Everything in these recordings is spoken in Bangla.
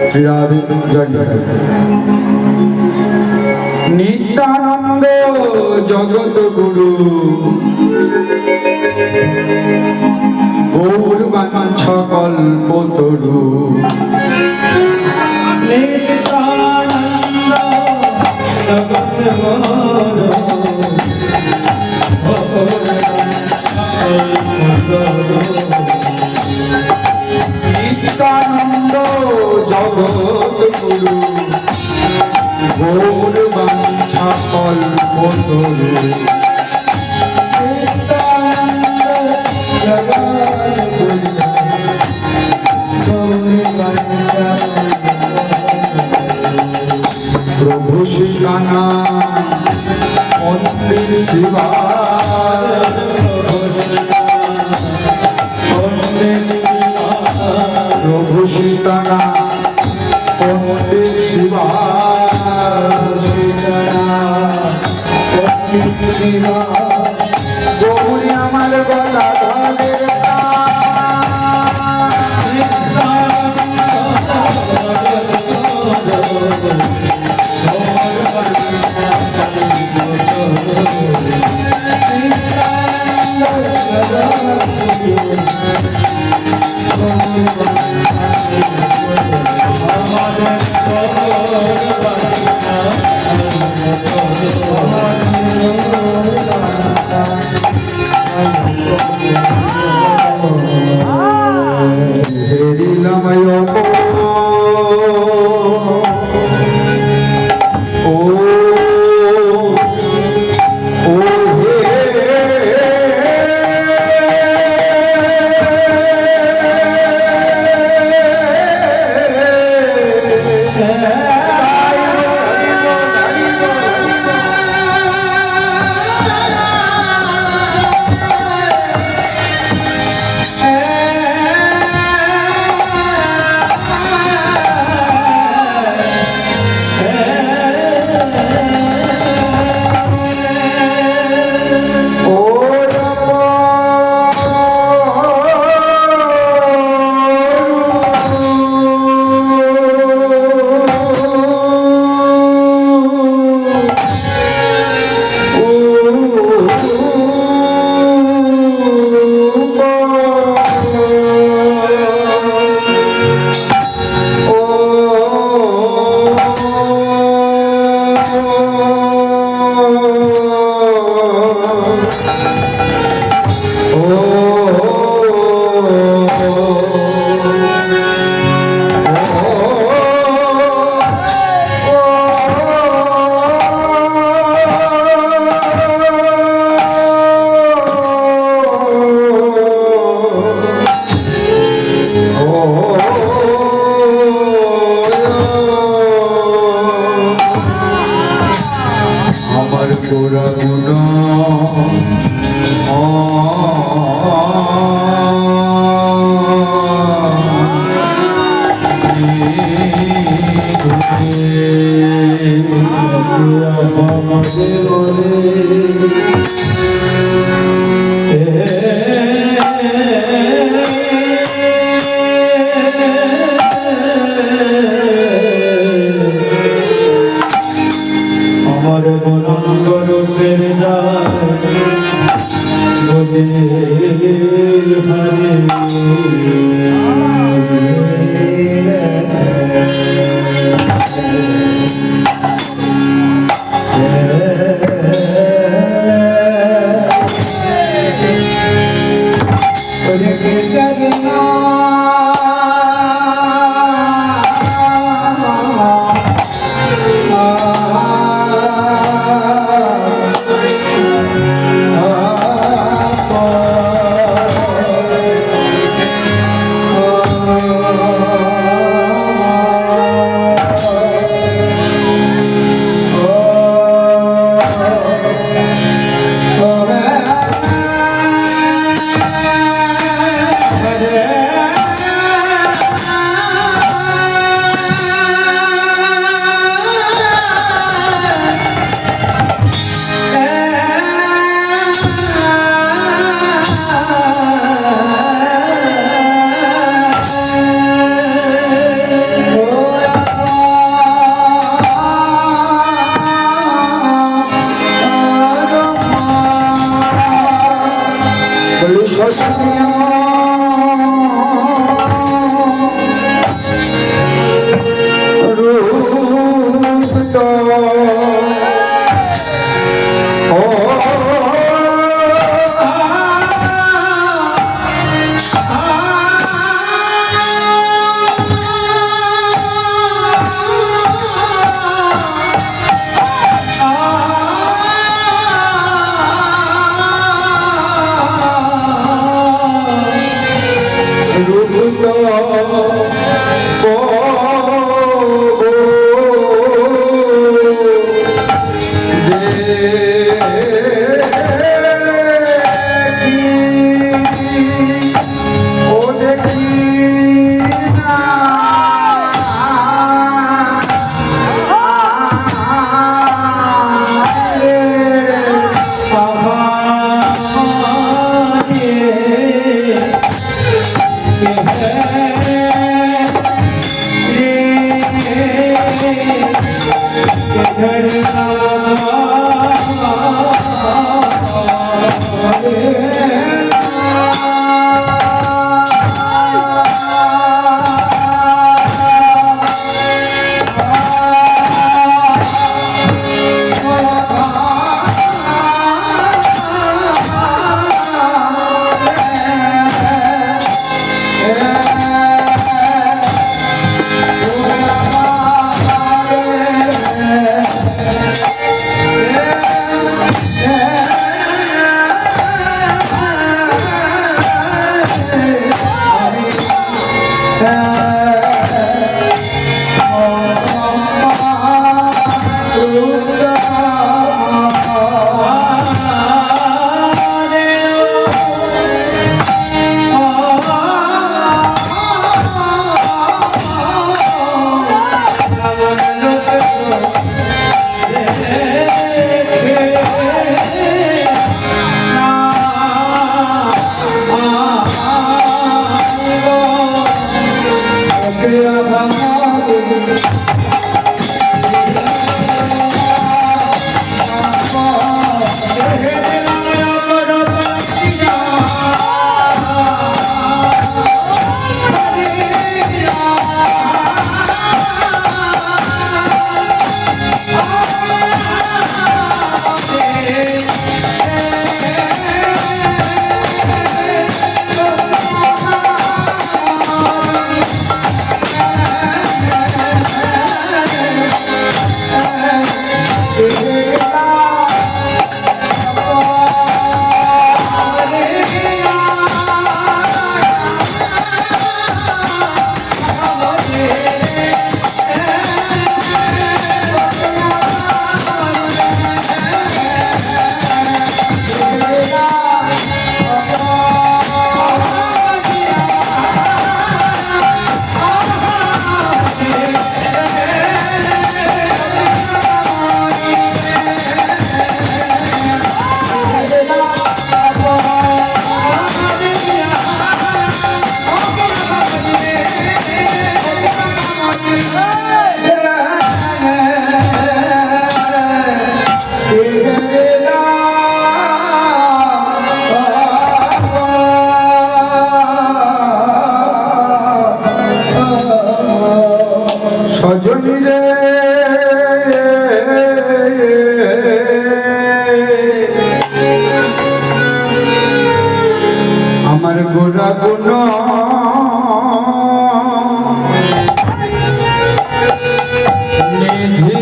শ্রী রাধে জয় নিত্যানন্দ জগত গুরু গৌর বাঞ্ছ কল্পতরু নিত্যানন্দ জগত গুরু নিত্যানন্দ জগত গুরু গৌর বাঞ্ছ কল্পতরু প্রভু শিকানা মন্দির শিবা প্রভু শিকানা মন্দির শিবা গৌরী আমার গলা ধরে সজনী রে আমার গোরা গুণ নিধি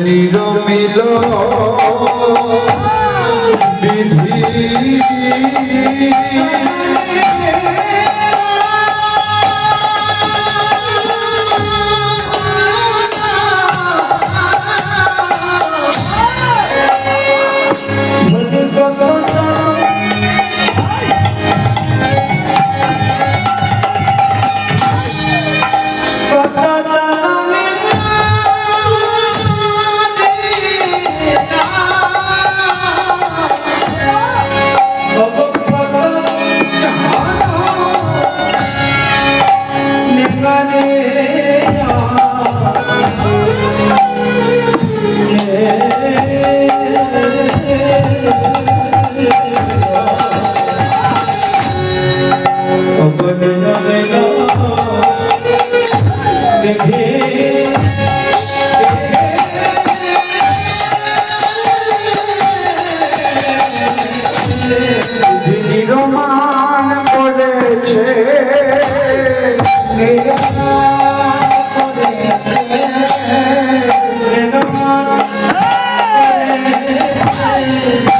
নিরমিল বিধি কথা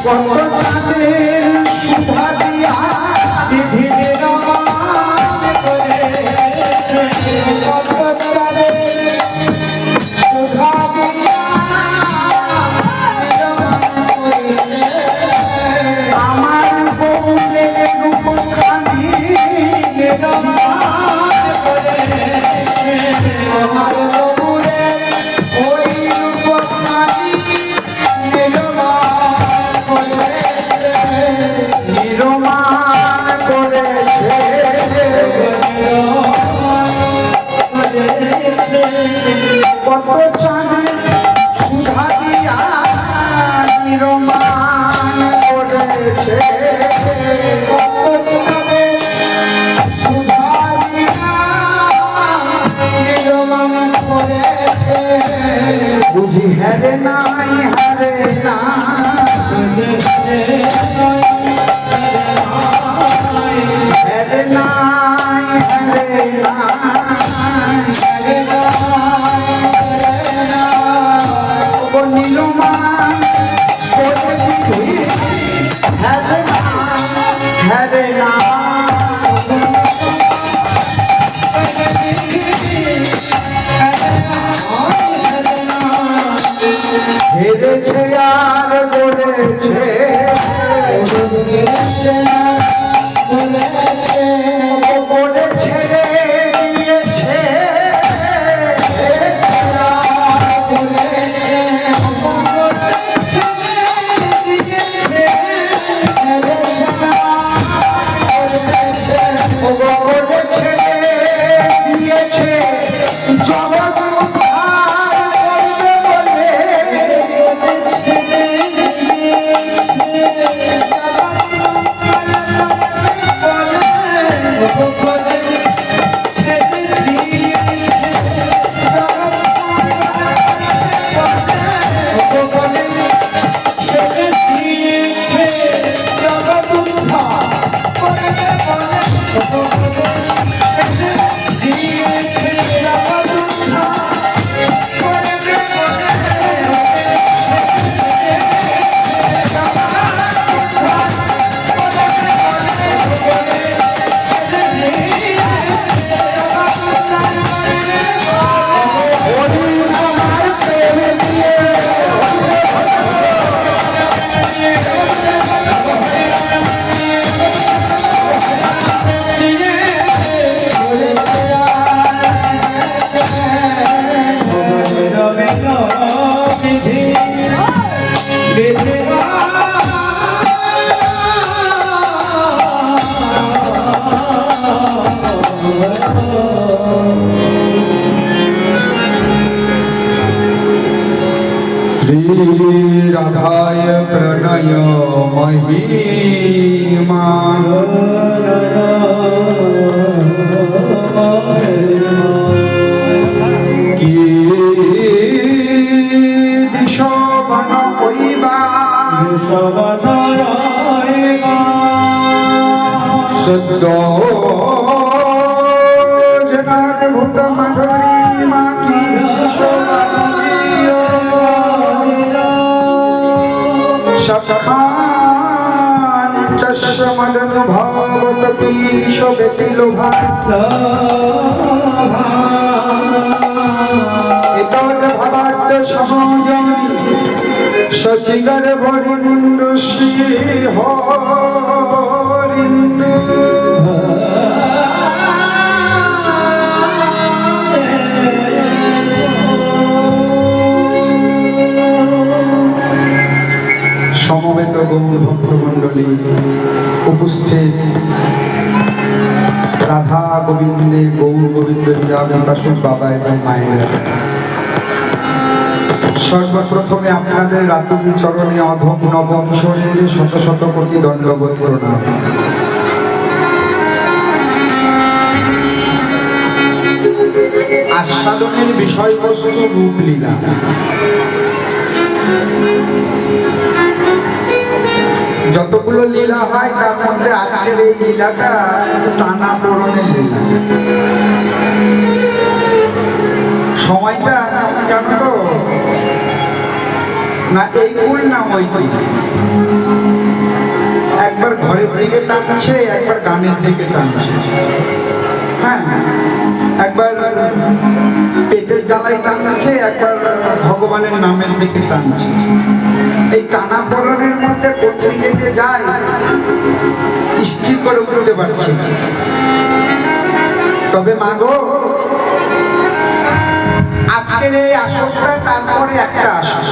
কত চাঁদের সুধা দিয়া আমার গৌরের রূপখানি আমার গৌরের ওই রূপখানি নির্মাণ করেছে কত চাঁদের সুধা দিয়া নির্মাণ করেছে কত চাঁদের সুধা দিয়া নির্মাণ করেছে বুঝি হেরে নাই হারে না হেরে নাই হেরে নাই নীলমান করে দিবি হেরে না হেরে না হেরেছে আর গড়েছে গড়েছে রে দিয়েছে গড়েছে দিয়েছে জগৎ উদ্ধার করবে বলে श्री राधाय प्रणय महिमा की दिशा बना कोईबा सद्दो जनाद भूत मधुरी माँ की शोभा सखान चश्र मदन भावत पीश व्यतिलोभा एतद भवार्थ सहजनी सचिगर भरिंदु श्री हरिंदु সমবেত গৌর ভক্তমণ্ডলী উপস্থিত রাধা গোবিন্দের গৌর গোবিন্দ বিকাশুর বাবা এবং মায়েরা সর্বপ্রথমে আপনাদের রাতুল চরণে অধম নবম শরীরে শত শত কোটি দণ্ডবোধ প্রণাম। আস্বাদনের বিষয়বস্তু রূপলীলা। যতগুলো লীলা হয় তার মধ্যে আজকের এই লীলাটা একটু টানা পড়নের লীলা। সময়টা জানো তো, না এই কুল না ওই কুল, একবার ঘরের দিকে টানছে, একবার গানের দিকে টানছে। হ্যাঁ, একবার পেটের জ্বালায় টানছে, একবার ভগবানের নামের দিকে টানছে। এই টানা পড়নের মধ্যে কোথেকে যে যায় স্থির করে উঠতে পারছি না। তবে মাগো, আজকের এই আসরটা, তারপরে একটা আসর,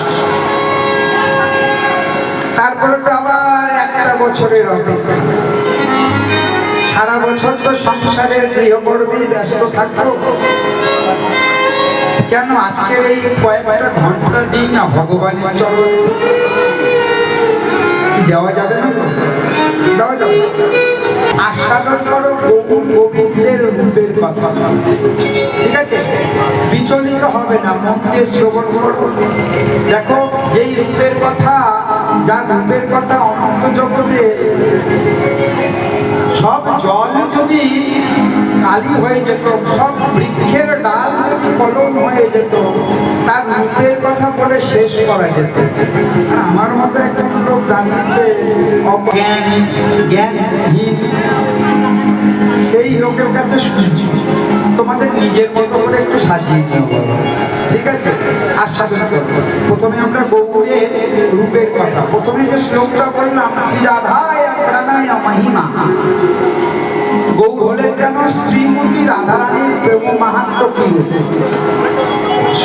তারপরে তো আবার একটা বছরের অপেক্ষা। সারা বছর তো সংসারের গৃহকর্মে ব্যস্ত থাকবো, কেন আজকের এই কয়েকটা ঘন্টা দিন না ভগবানের চরণে দেওয়া যাবে না? দেওয়া যাবে। আস্বাদন করো গৌর গোবিন্দের রূপের কথা, ঠিক আছে? বিচলিত হবে না, মন দিয়ে শ্রবণ করো। দেখো, যেই রূপের কথা, যার রূপের কথা অনন্ত জগতে সব জল যদি কালি হয়ে যেত, সব বৃক্ষের ডাল যদি কলম হয়ে যেত, তার রূপের কথা বলে শেষ করা যেত। আমার মতো একজন লোক দাঁড়িয়েছে অজ্ঞান, জ্ঞানহীন, সেই লোকের কাছে তোমাদের নিজের মতো করে একটু সাজিয়ে নিয়ে বলো, ঠিক আছে? আস্বাদন করবো। প্রথমে আমরা গৌরের রূপের কথা, প্রথমে যে শ্লোকটা বললাম, শ্রী রাধায় প্রাণায় মহিমা। গৌর হলেন কেন? শ্রীমতী রাধারানীর প্রেম মাহাত্ম কি রূপ,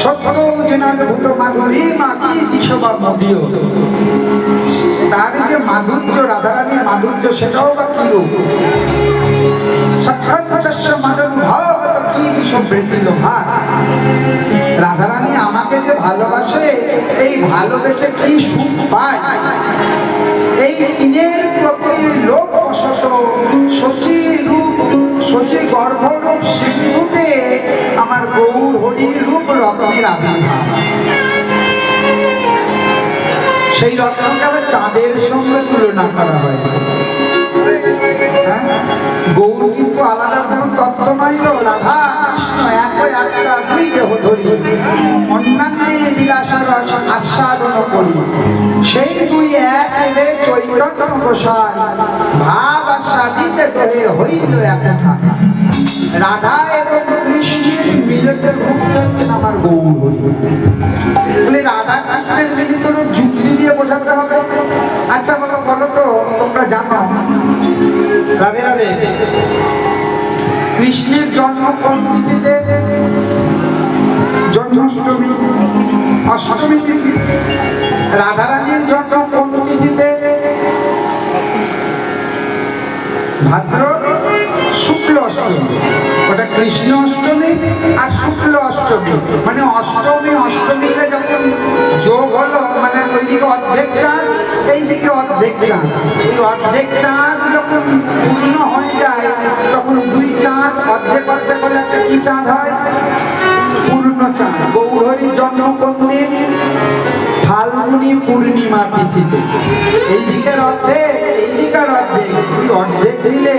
সত্য জেনাভূত মাধুরী মাকি দিশবা মদীয়। তার যে মাধুর্য, রাধারানীর মাধুর্য, সেটাও বা কি রূপ? রাধারানী আমাকে যে ভালোবাসে, এই ভালোবেসে কি সুখ পায়, এই দিনের প্রতি লোক বসত শচী রূপ, শচী গর্ভরূপ সিন্ধুতে আমার গৌর হরির রূপ রত্নের আবির্ভাব। সেই রত্নকে আবার চাঁদের সঙ্গে তুলনা করা হয়েছে। গৌর কিন্তু আলাদা কোনো তত্ত্ব নয়, রাধা কৃষ্ণ একই একটা, দুই দেহ ধরি অন্যান্য বিলাসের আস্বাদন করি। সেই দুই এক এলে চৈতন্য গোসাই, ভাব আস্বাদিতে দেহে হইল একটা। রাধা এবং কৃষ্ণের মিলিত রূপ হচ্ছেন আমার গৌর হরি। বলে রাধা কৃষ্ণের মিলিত রূপ যুক্তি দিয়ে বোঝাতে হবে। আচ্ছা বাবা, বলো তো, তোমরা জানো রাধে রাধে কৃষ্ণের জন্ম কোন তিথিতে? জন্মাষ্টমী, অষ্টমী তিথি। রাধারানীর জন্ম কোন তিথিতে? ভাদ্র শুক্ল অষ্টমী। ওটা কৃষ্ণ অষ্টমী আর শুক্ল অষ্টমী, মানে অষ্টমী অষ্টমীতে যখন যোগ হলো, মানে ওইদিকে অর্ধেক চাঁদ, এইদিকে অর্ধেক চাঁদ, এই অর্ধেক চাঁদ যখন পূর্ণ হয়ে যায়, তখন দুই চাঁদ অর্ধেক অর্ধেক হলে একটা কি চাঁদ হয়? পূর্ণ চাঁদ। গৌর হরির জন্ম কোন দিন? ফাল্গুনী পূর্ণিমা তিথিতে। এই দিকের অর্ধেক, এই দিকের অর্ধেক, এই অর্ধেক দিলে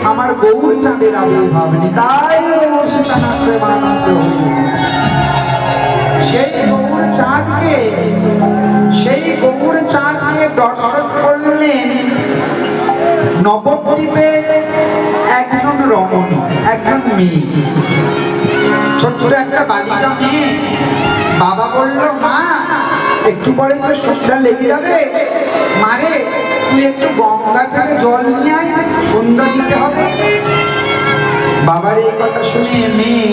আমার গৌর চাঁদের আবির্ভাব। তাই সেই গৌর চাঁদকে, সেই গৌর চাঁদকে দর্শন করলেন নবদ্বীপে একজন রমণী, একজন মেয়ে, ছোট্ট একটা বালিকা মেয়ে। বাবা বলল, মা একটু পরে তো সন্ধ্যা লেগে যাবে, মারে তুই একটু গঙ্গা থেকে জল নিয়ে আয়, সন্ধ্যা দিতে হবে। বাবার এই কথা শুনে মেয়ে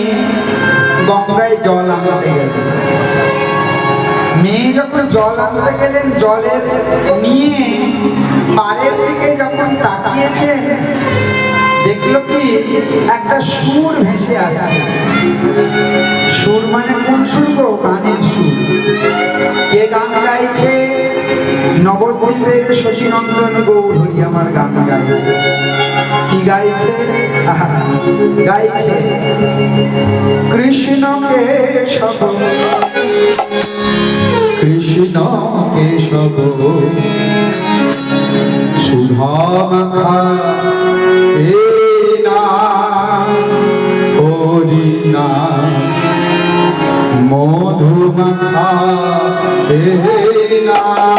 গঙ্গায় জল আনতে গেলেন। মেয়ে যখন জল আনতে গেলেন, জলের নিয়ে পাড়ের দিকে যখন তাকিয়েছেন, দেখলো কি একটা সুর ভেসে আসছে। সুর মানে কোন সুর গো? গানের সুর। কে গান গাইছে? নবদ্বীপের শশীনন্দন গৌর হরি আমার গান গাইছে। কি গাইছে? গাইছে কৃষ্ণ কেশব, কৃষ্ণ কেশব শুভমাখা হরি নাম এই নাম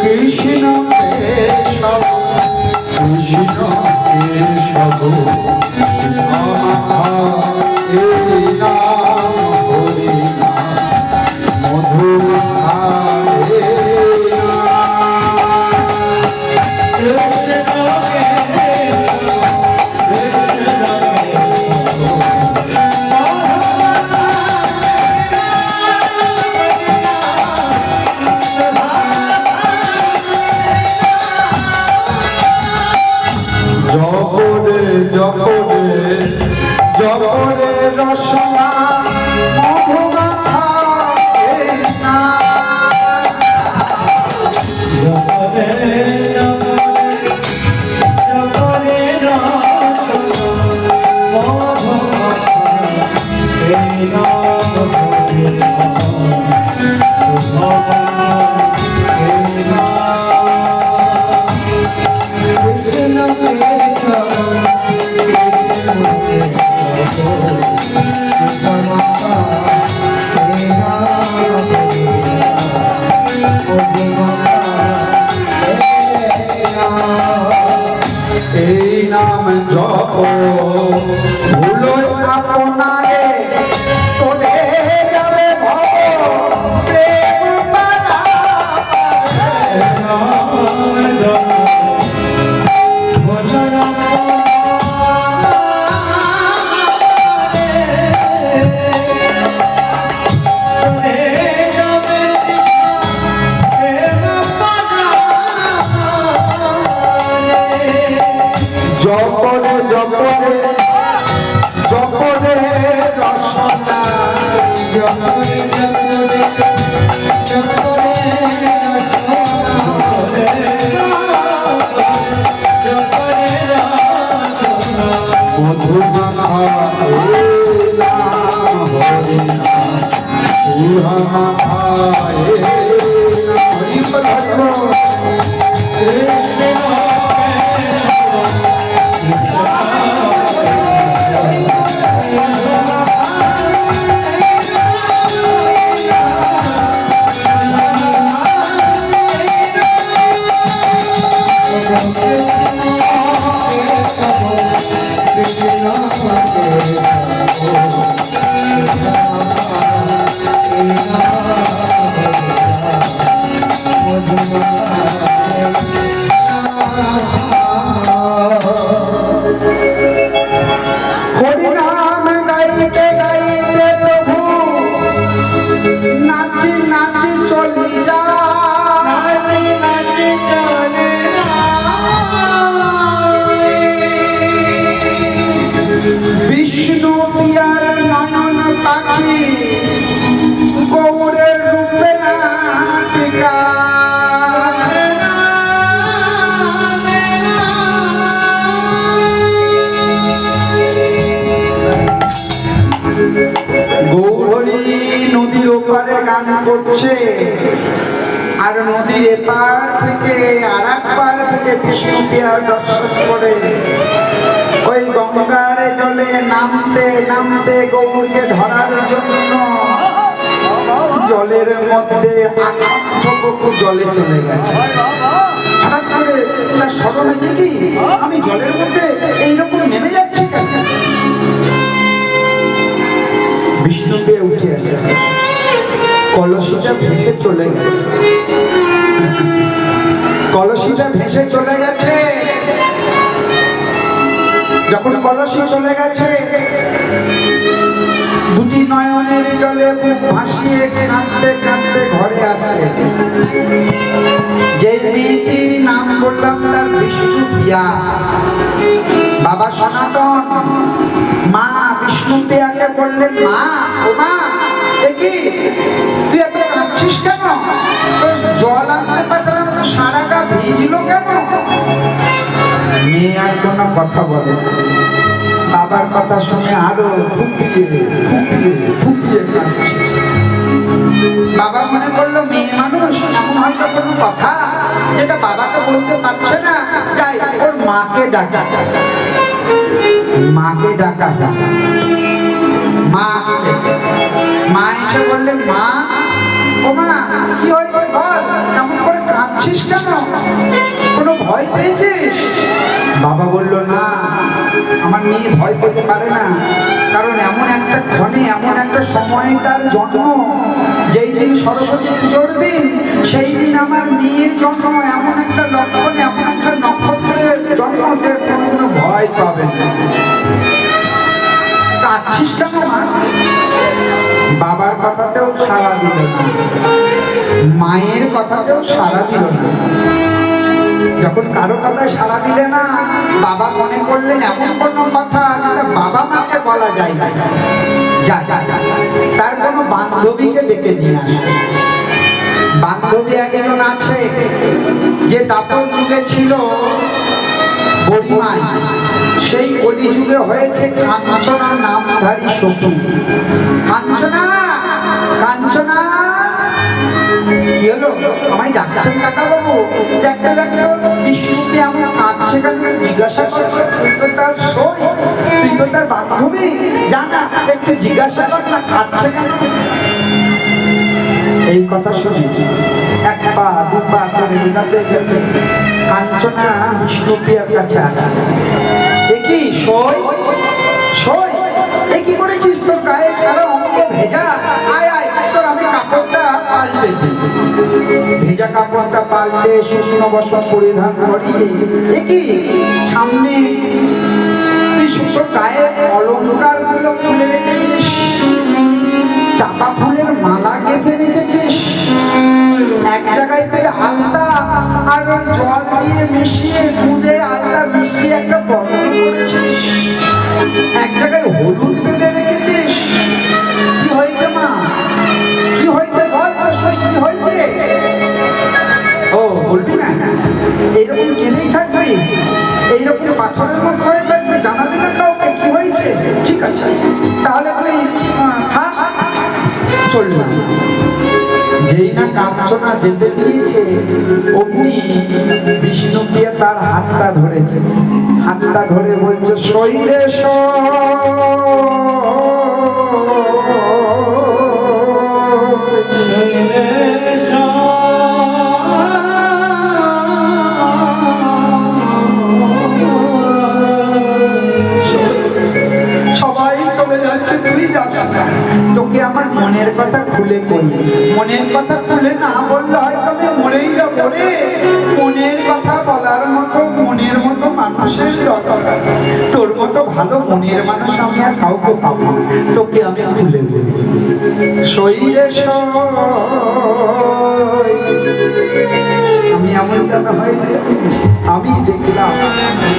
কৃষ্ণ কেশব কৃষ্ণ কেশব এই নাম হরি নাম মধুরা জগরে জগরে জগরে রসনা মধুমাখা এই নাম। জগরে জগরে জগরে রসনা মধুমাখা এই নাম হরি নাম শুভমঙ্গল এই নাম। কৃষ্ণ কেশব কৃষ্ণ কেশব শুভমঙ্গল এই নাম হরি এই নাম জপ ভুলো আপনারে তোরে যাবে ভব প্রেম পারা। জপরে জপরে জপরে রসনা জগরে জগরে জগরে জগরে রসনা মধুমাখা এই নাম হরি নাম সুহামাখা এই নাম হরি বল। কৃষ্ণ হরি নাম গাইতে গাইতে প্রভু নাচি নাচি চলি যা। বিষ্ণু পিয়ার নয়ন পাখি গৌরের রূপে নাটিকা। গৌরী নদীর ওপারে গান করছে আর নদীর এপার থেকে আর এক পার থেকে বিষ্ণু পিয়ার দর্শন করে ওই গঙ্গার জলে নামতে নামতে গৌরকে ধরার জন্য জলের মধ্যে আকান্ত বকু জলে চলে গেছে। হঠাৎ করে তার স্মরণ হয়েছে কি আমি জলের মধ্যে এইরকম নেমে যাচ্ছি কেন। বিষ্ণুকে উঠে আসে কলসিটা ভেসে চলে গেছে। কলসিটা ভেসে চলে গেছে। যখন কলসি চলে গেছে দুটি নয়নের জলে বুক ভাসিয়ে কাঁদতে কাঁদতে ঘরে আসে। যে মেয়েটির নাম বললাম তার বিষ্ণুপ্রিয়া। বাবা সনাতন মা বিষ্ণুপ্রিয়াকে বললেন, মা ও মা, এ কি তুই এত কাঁদছিস কেন? তো জল আনতে পাঠালাম তো সারা গা ভিজলো কেন? মেয়ে আর কোনো কথা বলে না। বাবার কথা শুনে আরো ফুপিয়ে ফুপিয়ে ফুপিয়ে কাঁদছে। বাবা মনে করলো মেয়ে মানুষ, এমন হয়তো কোনো কথা যেটা বাবাকে বলতে পারছে না, যাই ওর মাকে ডাকা। মাকে ডাকা। মা আসলে মা এসে বললেন, মা ও মা, কি হয়েছে বল, কেমন করে কাঁদছিস কেন? কোনো ভয় পেয়েছিস? বাবা বলল, না, আমার মেয়ে ভয় পেতে পারে না, কারণ এমন একটা ক্ষণে এমন একটা সময়ে তার জন্ম, যেই দিন সরস্বতী পুজোর দিন, সেই দিন আমার মেয়ের জন্ম, এমন একটা লক্ষণ, এমন একটা নক্ষত্রের জন্ম যে কোনোদিনও ভয় পাবে না। কাঁদছিস কেন মা? বাবার কথাতেও সাড়া দিল না, মায়ের কথাতেও সাড়া দিল না। যখন কারো কথায় সাড়া দিলে না, বাবা মনে করলেন এমন কোনো কথা যেটা বাবা মাকে বলা যায় না, যা তার কোনো বান্ধবীকে ডেকে নিয়ে আসে। বান্ধবী একজন আছে যে দাপর যুগে ছিল বড়িমাই, সেই কলি যুগে হয়েছে কাঞ্চনা নামধারী সখী। কাঞ্চনা, কাঞ্চনা, কি হলো? আমায় ডাকছেন কাকা বাবু? দেখতে দেখতে বিষ্ণুকে আমার কাঁদছে কেন জিজ্ঞাসা করলো। তুই তো তার সই, তুই তো তার বান্ধবী, জানা একটু জিজ্ঞাসা কর না কাঁদছে কেন। এই কথা শুনি এক পা দু পা করে এগাতে এগাতে কাঞ্চনা বিষ্ণুপ্রিয়ার কাছে আসে। এ কি সই, সই, এ কি করেছিস? তোর গায়ে সারা অঙ্গ ভেজা, আয় আয় তোর আমি কাপড়টা পাল্টে দিই। ভেজা কাপড়টা পাল্টে শুকনো বস্ত্র পরিধান করিয়ে, এ কি সামনে তুই তোর গায়ে অলঙ্কার গুলো খুলে রেখেছিস, চাপা ফুলের মালা গেঁথে রেখেছিস, এক জায়গায় তুই আলতা আর ওই জল দিয়ে মিশিয়ে, দুধে আলতা মিশিয়ে একটা বর্ণ করেছিস, এক জায়গায় হলুদ বেঁধে রেখেছিস। কি হয়েছে মা? কি হয়েছে বল তো, কি হয়েছে? ও বলবি না? এইরকম কেঁদেই থাকবি, এইরকম পাথরের মতো হয়ে থাকবে, জানাবি না কাউকে কি হয়েছে? ঠিক আছে, তাহলে তুই থাক। চললাম। যেই না কাঞ্চনা যেতে দিয়েছে, অমনি বিষ্ণুপ্রিয়া তার হাতটা ধরেছে। হাতটা ধরে বলছে, শরীরে সবাই চলে যাচ্ছে, তুই যাস না। তোকে আমার মনের কথা খুলে কই, মনের কথা খুলে না বললে হয়তো আমি মরেই যাবো রে। মনের কথা বলার মতো, মনের মতো মানুষের দরকার। তোর মতো ভালো মনের মানুষ আমি আর কাউকে পাবো না, তোকে আমি খুলে বলি। শরীরে আমি এমন কেন হয়েছে, আমি দেখলাম।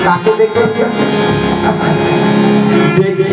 কাকে দেখলাম? দেখে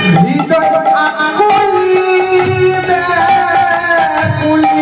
হৃদয় আকুলি ব্যাকুলি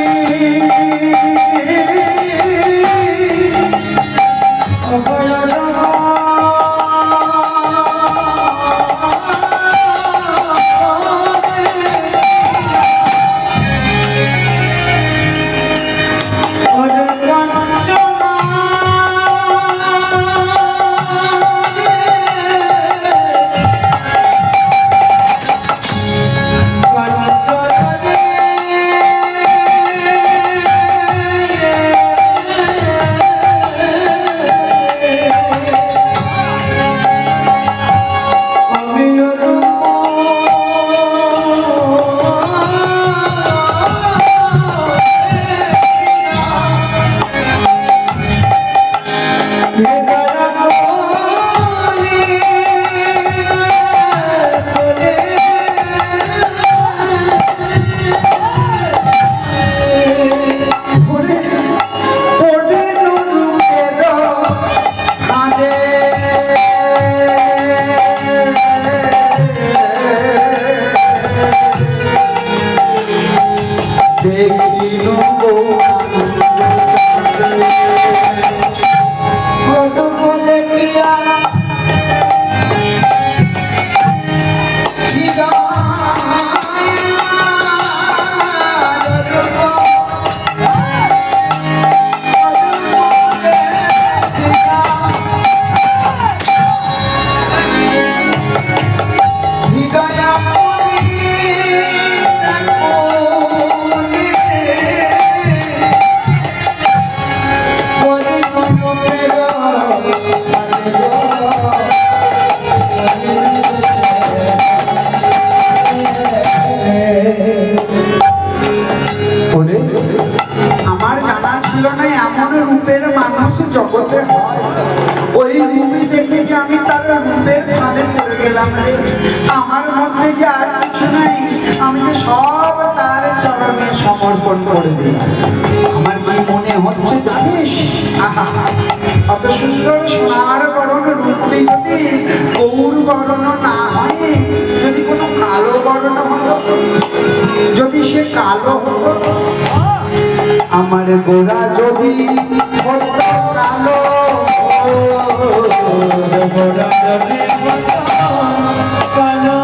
আমার জানা ছিল না এমন রূপের মানুষ জগতে হয়। ওই রূপে দেখে যে আমি তার রূপের ফাঁদে পড়ে গেলাম রে। আমার মধ্যে যে আর কিছু নাই, আমি যে সব তার চরণে সমর্পণ করে দিলাম। আমার কি মনে হচ্ছে জানিস, আহা অত সুন্দর সোনার বরণ রূপটি যদি গৌর বরণ না হয়, যদি কোনো কালো বরণ হতো, যদি সে কালো হতো, আমার গোরা যদি হতো কালো, গোরা যদি হতো কালো,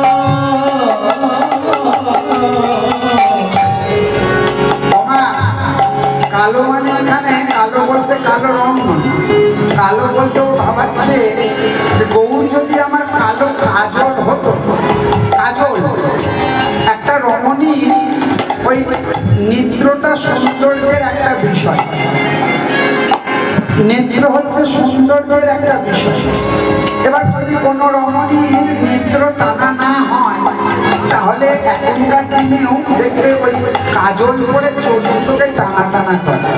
কালো মানে এখানে কালো বলতে কালো রং নয়, কালো বলতে ও ভাবাচ্ছে যে গৌর যদি আমার কালো কাজল হতো। কাজল একটা রমণী, ওই নেত্রটা সৌন্দর্যের একটা বিষয়, নেত্র হচ্ছে সৌন্দর্যের একটা বিষয়। এবার যদি কোনো রমণীর নেত্র টানা না হয়, তাহলে এখনকার দিনেও দেখবে ওই কাজল করে চোখ দুটোকে টানা টানা করে,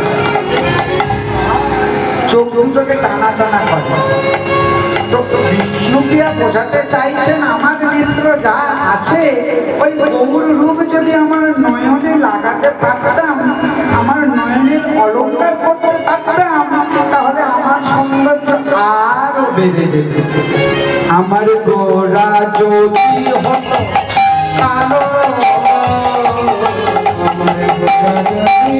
চোখ দুটোকে টানা টানা করে। তো বিষ্ণুপ্রিয়া বোঝাতে চাইছেন আমার নেত্র যা আছে, ওই গৌর রূপ যদি আমার নয়নে লাগাতে পারতাম, আমার নয়নের অলঙ্কার করতে পারতাম, তাহলে আমার সৌন্দর্য আরো বেড়ে যেত। আমার গোরা যদি হতো কালো, আমার গোরা যদি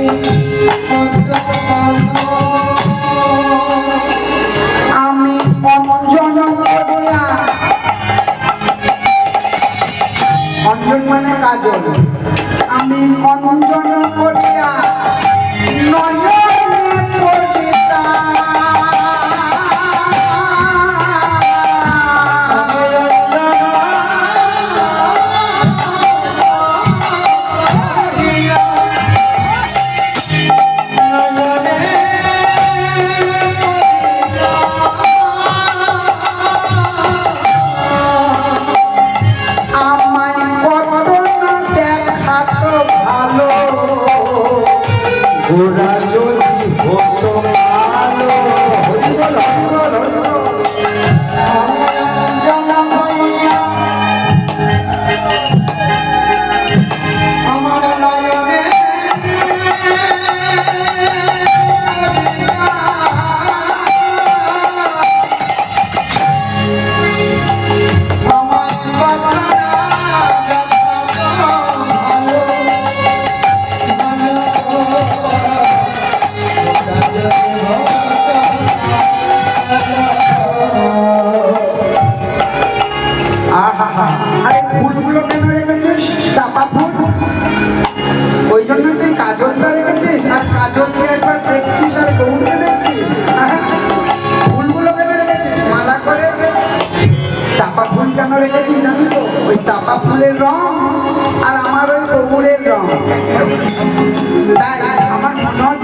হতো কালো, আমি অঞ্জন করিয়া, অঞ্জন মানে কাজল, আমি অঞ্জন করিয়া নয়নে পড়িতাম, আমায় কত না দেখাতো ভালো, গোরা যদি হতো ভালো। হরি বল, হরি বল, হরি বল। আমার নয়নে আমার কথা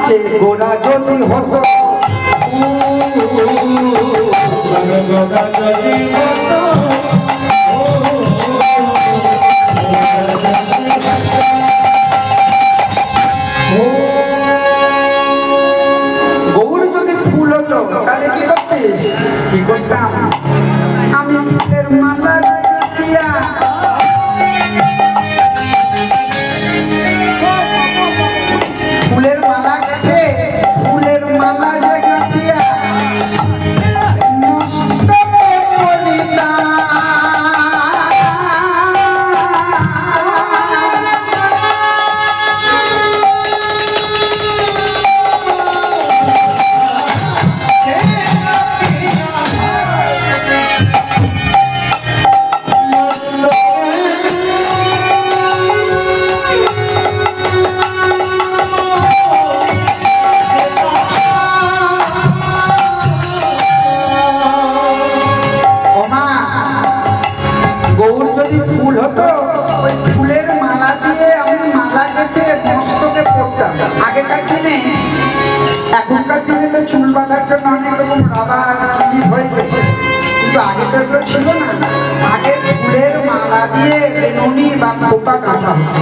বলছে গোড়া যদি হতো গোড়া যদি হতো গৌর যদি ফুল হতো তাহলে কি করতিস? কি করতাম? আমি ফুলের মালা দিয়া ফুলের মালা গেঁথে ফুলের মালা যে গাঁথিয়া মস্তকে পরিতাম। ওমা, গৌর যদি ফুল হতো ওই ফুলের মালা দিয়ে আমি মালা গেঁথে মস্তকে পরতাম। আগেকার দিনে, এখনকার দিনে তো চুল বাঁধার জন্য অনেক রকম রাবার ক্লিপ হয়েছে, কিন্তু আগে তো এগুলো ছিল না। আগে ফুলের মালা দিয়ে বেনুনি বা খোপা কাঁথা হতো।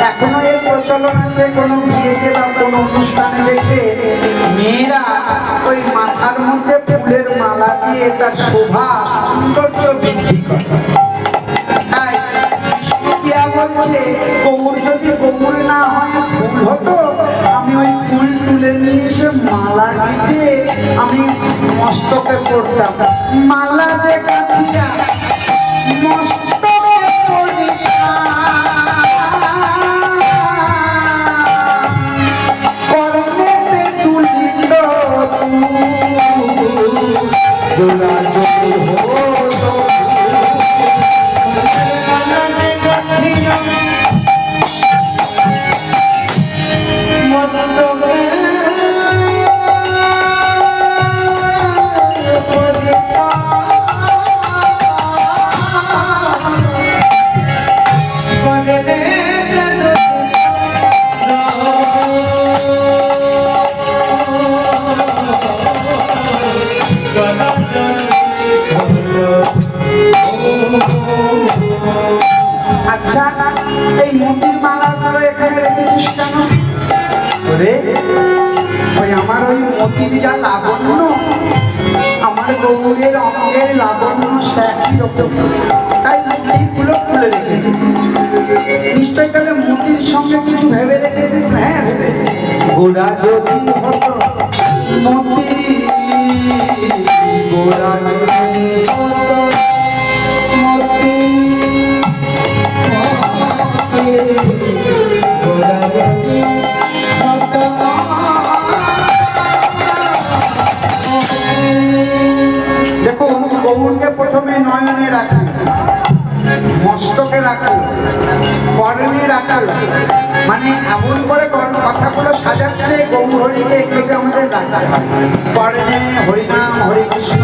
এখনো এর প্রচলন আছে, কোনো বিয়েতে বা কোনো অনুষ্ঠানে দেখে মেয়েরা ওই মাথার মধ্যে ফুলের মালা দিয়ে তার শোভা সৌন্দর্য বৃদ্ধি করে। তাই কৃষ্ণপ্রিয়া বলছে গৌর যদি গৌর না হয় ফুল হতো, আমি ওই ফুল তুলে নিয়ে এসে মালা গেঁথে আমি মস্তকে পড়তাম। মালা যে গাঁথিয়া মস্তকে পড়িতাম, কর্ণেতে তুলিল গোড়া যদি হতো। আচ্ছা, এই মতির মালাগুলো এখানে রেখেছিস কেন? ওরে, ওই আমার ওই মতির যা লাবণ্য, আমার গৌরের অঙ্গের লাবণ্য সে একই রকম, তাই মতিগুলো খুলে রেখেছি। নিশ্চয়ই তাহলে মতির সঙ্গে কিছু ভেবে রেখেছিস? হ্যাঁ, ভেবেছি। গোড়া যদি হতো মতি, গোড়া যদি হতো মতি, গোড়া যদি হতো। দেখুন, গৌরকে প্রথমে নয়নে রাখল, মস্তকে রাখল, কর্ণে রাখল, মানে এমন করে কথাগুলো সাজাচ্ছে গৌর হরিকে এগুলোকে আমাদের রাখা হয়। কর্ণে হরিনাম হরিকৃষ্ণ,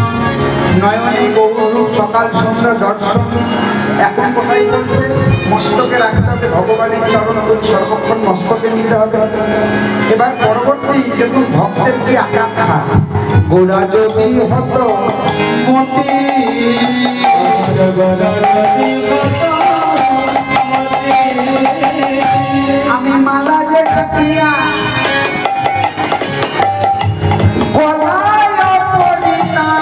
নয়নে গৌর রূপ সকাল সন্ধ্যা দর্শন। এখন কোথায় বলছে মস্তকে রাখতে হবে, ভগবানের চরণগুলি সর্বক্ষণ মস্তকে নিতে হবে। এবার পরবর্তী দেখুন ভক্তের কি আকাঙ্ক্ষা, গোড়া যদি হতো মতি, আমি মালা যে গাঁথিয়া গলায় পড়িতাম,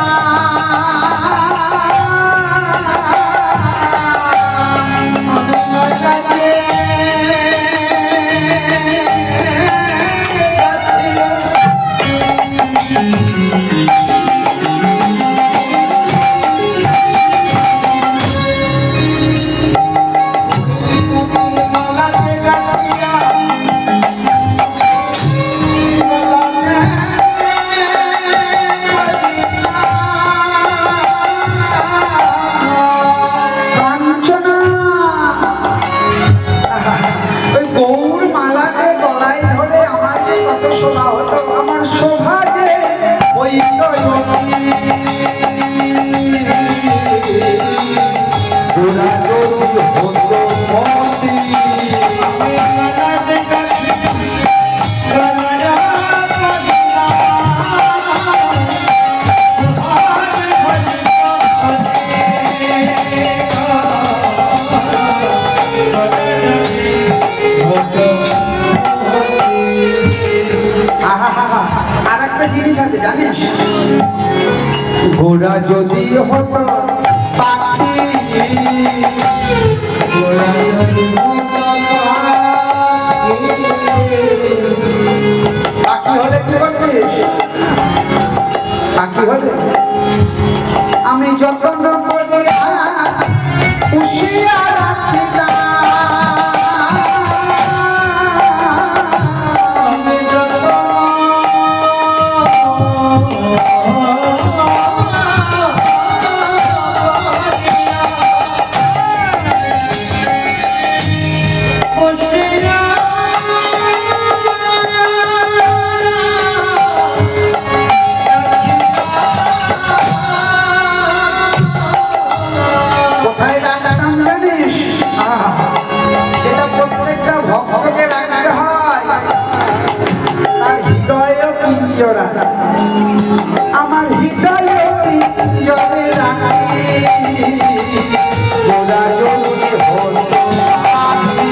আর একটা জিনিস আছে জানিস, ঘোড়া যদি হতো পাখি, ঘোড়া যদি হতো পাখি হলে কি করতিস? পাখি হলে আমি যত্ন করিয়া পুষিয়া রাখিতাম, আমি যত কোথায় রাখতাম জানিস? যেটা প্রত্যেকটা ভক্তকে রাখতে হয়, তার হৃদয় পিঞ্জরা, আমার হৃদয় পিঞ্জরে রাখি, গোরা যদি হতো পাখি।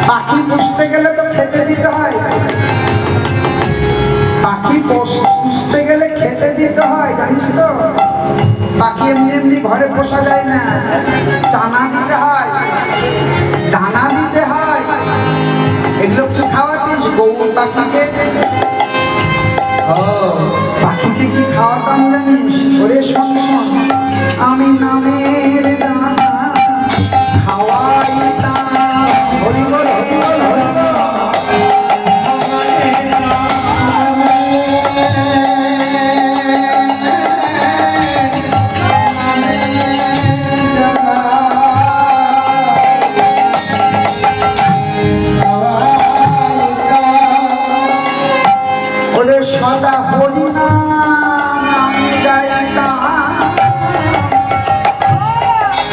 পাখি পুষতে গেলে তো খেতে দিতে হয়, পাখি পুষতে গেলে খেতে দিতে হয়, জানিস তো? পাখি এমনি এমনি ঘরে পোষা যায় না, চানা দিতে হয়, দানা দিতে হয়। এগুলো কি খাওয়াতিস গৌর পাখিকে? ও, পাখিকে কি খাওয়াতাম জানিস? ওরে শোন শোন, আমি নামের দানা খাওয়াইতাম। হরি বল হরি বল হরি বল। ওরে সদা হরি নাম আমি গাইতাম,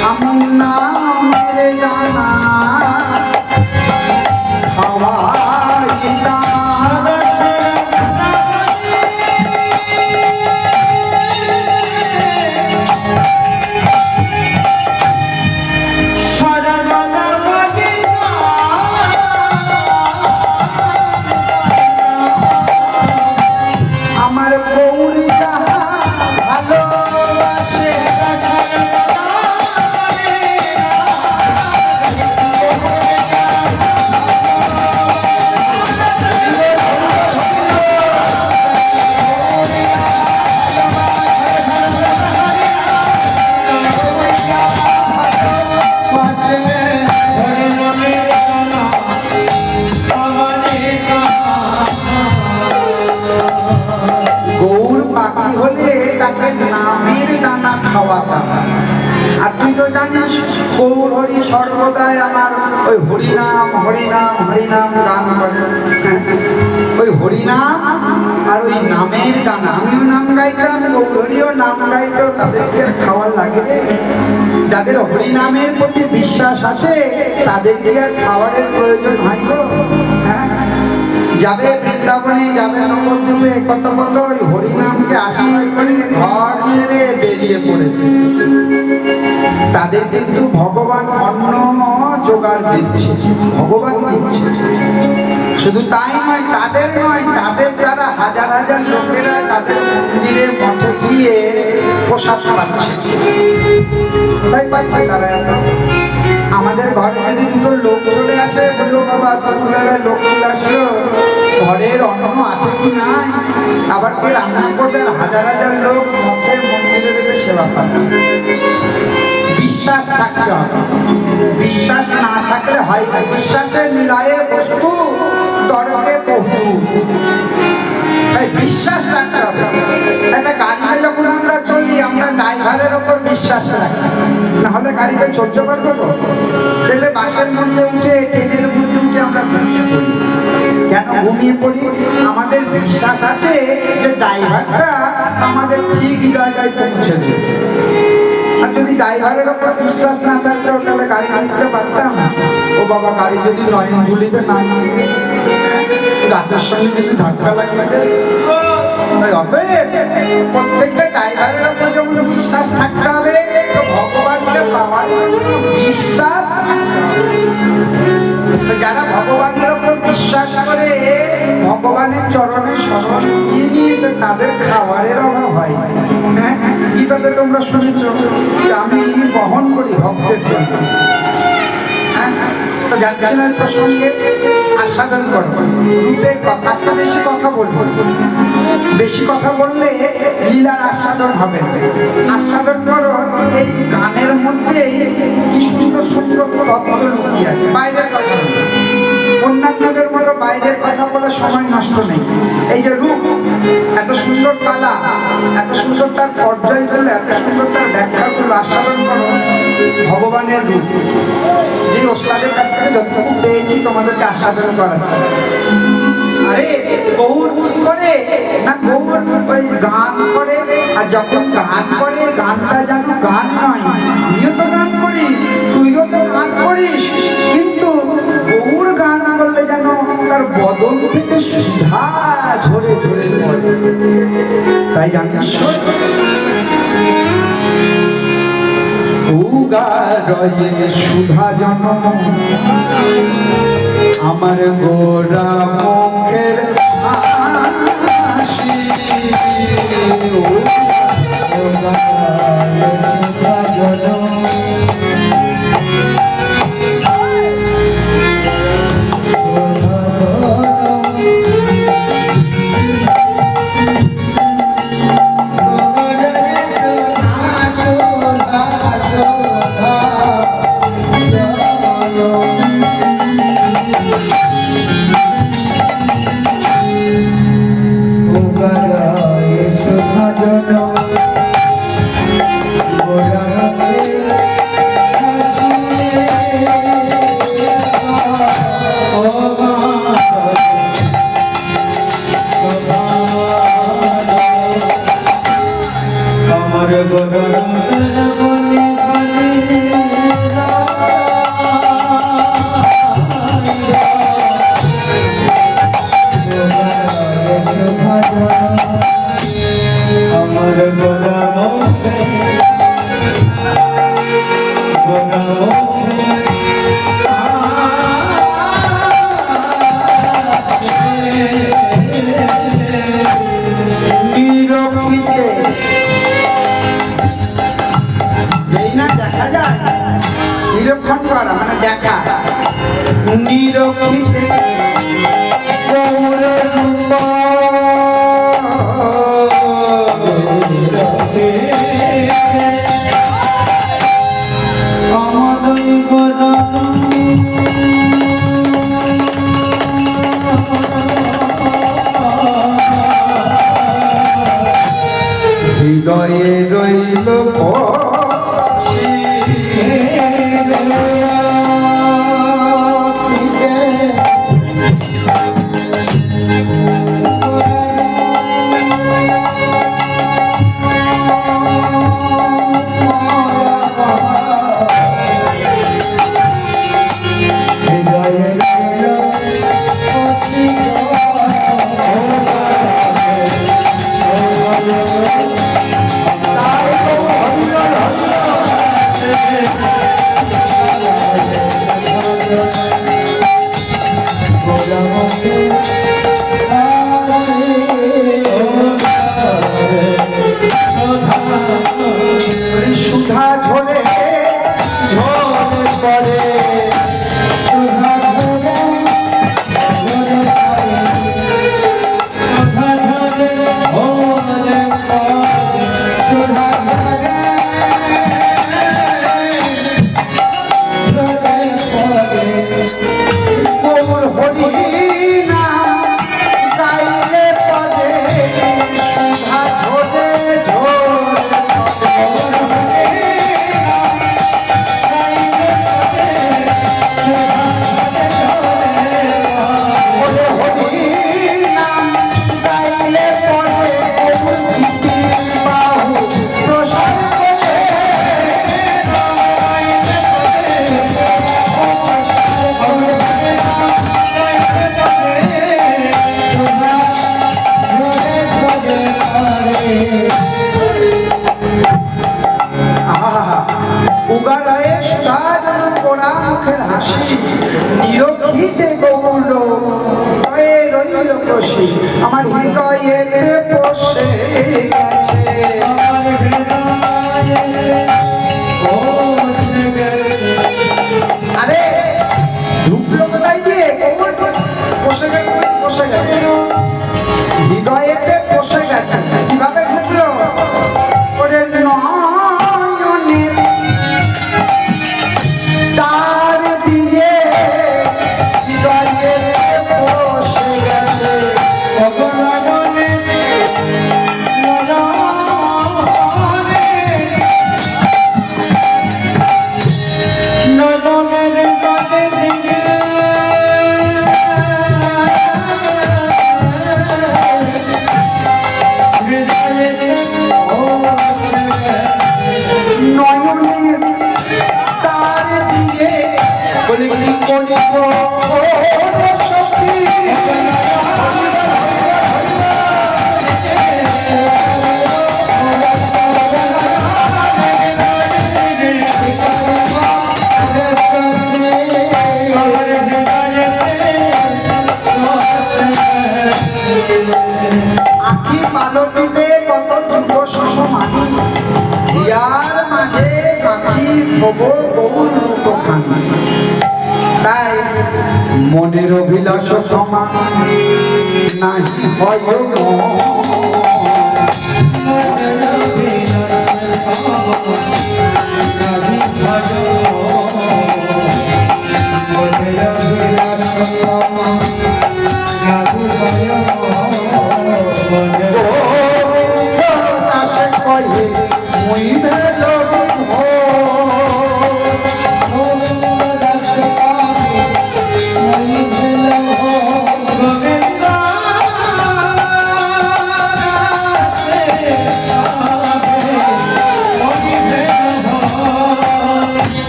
আমি নামের দানা খাওয়াইতাম। আমার গৌরী যাহা ভালোবাসে, গৌর পাখি হলে তাকে নামের দানা খাওয়াতাম। আর তুই তো জানিস গৌর হরি সর্বদাই আমার ওই হরিনাম হরিনাম হরিনাম গান করে। ওই হরিনাম আর ওই নামের দানা, আমিও নাম গাইতাম, গৌর হরিও নাম গাইতো, তাদেরকে আর খাওয়ার লাগে রে। যাদের হরিনামের প্রতি বিশ্বাস আছে তাদেরকে আর খাওয়ারের প্রয়োজন হয় গো। যাবে বৃন্দাবনে, যাবে নবদ্বীপে, কত কত ওই হরিনামকে আশ্রয় করে ঘর ছেড়ে বেরিয়ে পড়েছে। তাদের কিন্তু ভগবান অন্ন জোগাড় দিচ্ছে, ভগবান দিচ্ছে। শুধু তাই নয়, তাদের নয়, তাদের দ্বারা হাজার হাজার লোকেরা তাদের মন্দিরে মঠে গিয়ে প্রসাদ পাচ্ছে। তাই পাচ্ছে তারা এত। আমাদের ঘরে যদি দুটো লোক চলে আসে, বললো বাবা দুপুরবেলায় লোক চলে আসলো, ঘরের অন্ন আছে কি না, আবার কে রান্না করবে, আর হাজার হাজার লোক মঠে মন্দিরে দেবে সেবা পাচ্ছে। বিশ্বাস থাকতে হবে, বিশ্বাস না থাকলে হয় না। বিশ্বাসের মিলায়ে বস্তু তর্কে বহু, তাই বিশ্বাস রাখতে হবে। একটা গাড়িতে যখন আমরা চলি, আমরা ড্রাইভারের ওপর বিশ্বাস রাখি, নাহলে গাড়িতে চলতে পারবো না। দেখবে বাসের মধ্যে উঠে, ট্রেনের মধ্যে উঠে আমরা ঘুমিয়ে পড়ি। কেন ঘুমিয়ে পড়ি? আমাদের বিশ্বাস আছে যে ড্রাইভারটা আমাদের ঠিক জায়গায় পৌঁছে দেবে। আর যদি ড্রাইভারের ওপর বিশ্বাস না থাকতো তাহলে গাড়ি আনতে পারতাম। ও বাবা, গাড়ি যদি নয়নঝুলিতে না নামে, গাছের সঙ্গে যদি ধাক্কা লাগে, তাই অতএব প্রত্যেকটা ড্রাইভারের ওপর যেমন বিশ্বাস থাকতে হবে, তো ভগবানকে পাওয়ার জন্য বিশ্বাস থাকতে হবে। তো যারা ভগবানের ওপর বিশ্বাস করে, ভগবানের চরণে শরণ নিয়ে নিয়েছে, তাদের খাবারের অভাব হয়। হ্যাঁ, গীতাতে তোমরা শুনেছ যে আমি বহন করি ভক্তের জন্য। তো যাচ্ছে না প্রসঙ্গে আস্বাদন করো রূপের কথা। আজকে বেশি কথা বলবো, বেশি কথা বললে লীলার আস্বাদন হবে না। আস্বাদন করো এই গানের মধ্যে কি সুন্দর সুন্দর তত্ত্ব লুকিয়ে আছে। বাইরের কথা নয়, অন্যান্যদের মতো বাইরের কথা বলে সময় নষ্ট নেই। এই যে রূপ, এত সুন্দর পালা, এত সুন্দর তার পর্যায়গুলো, এত সুন্দর তার ব্যাখ্যাগুলো আস্বাদন করো ভগবানের রূপ। যে ওস্তাদের কাছ থেকে যতটুকু পেয়েছি তোমাদেরকে আস্বাদন করাচ্ছি। আরে গৌর কি করে না, গৌর ওই গান করে, আর যখন গান করে গানটা যেন গান নয়। আমিও তো গান করি, তুইও তো গান করিস, কিন্তু গৌর গান করলে যেন তার বদন থেকে সুধা ঝরে ঝরে পড়ে। তাই জানিস উগারয়ে সুধা জন আমার গোরা মুখের হাসি। উগারয়ে সুধা জন নিরীক্ষণ করা মানে দেখা। নিরক্ষিতে হৃদয়ে রইল সুধা ঝরে ঝরে পড়ে। উগারায়ে সুধাজন পোড়া মুখের হাসি নিরক্ষিতে গৌর হৃদয়ে রইল বসি আমার হৃদয়েতে বসে গেছে। আরে ঢুকলো কোথায় দিয়ে গৌর বসে গেছে বসে গেছে হৃদয়েতে বসে গেছে। কিভাবে ঢুকলো? ওরে নয়নের তার দিয়ে হৃদয়েতে বসে গেছে। নয়নের তার দিয়ে বলে কি করিব ওরে সখী আখি পালকিতে কত যুব সমানি হিয়ার মাঝে আখি থব গৌর রূপখানি। তাই মনের অভিলাষ ক্ষমা নাহি হয়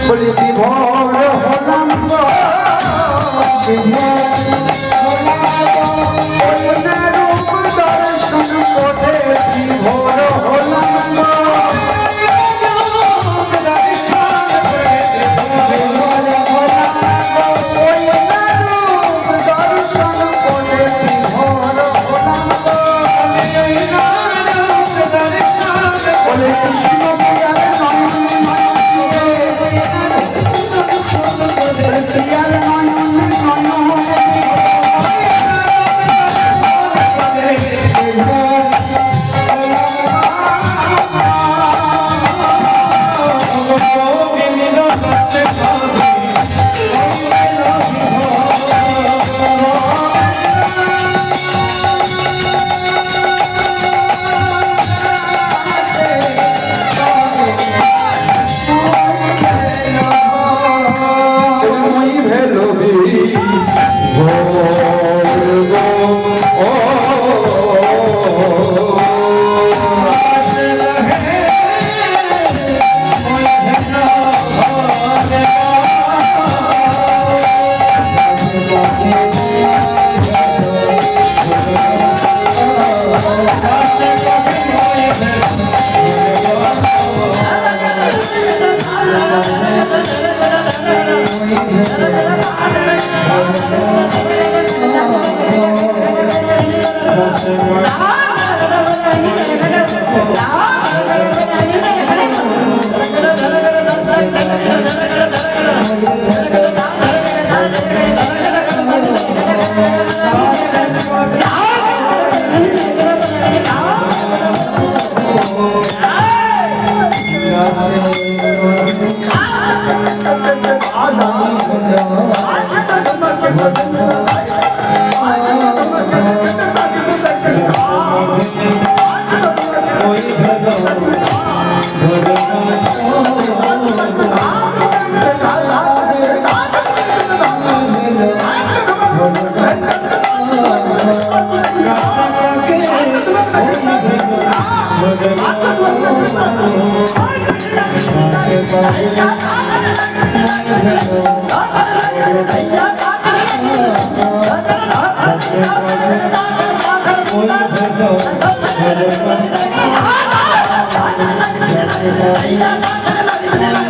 বলি বিভোর হলাম গো, বিভোর ওই না রূপ দর্শন করে বিভোর হলাম গো। ওই না রূপ দর্শন করে বিভোর হলাম গো। বলে কৃষ্ণ প্রিয়ার নয়ন প্রিয়ার নয়ন নয়ন Hãy subscribe cho kênh Ghiền Mì Gõ để không bỏ lỡ Oh,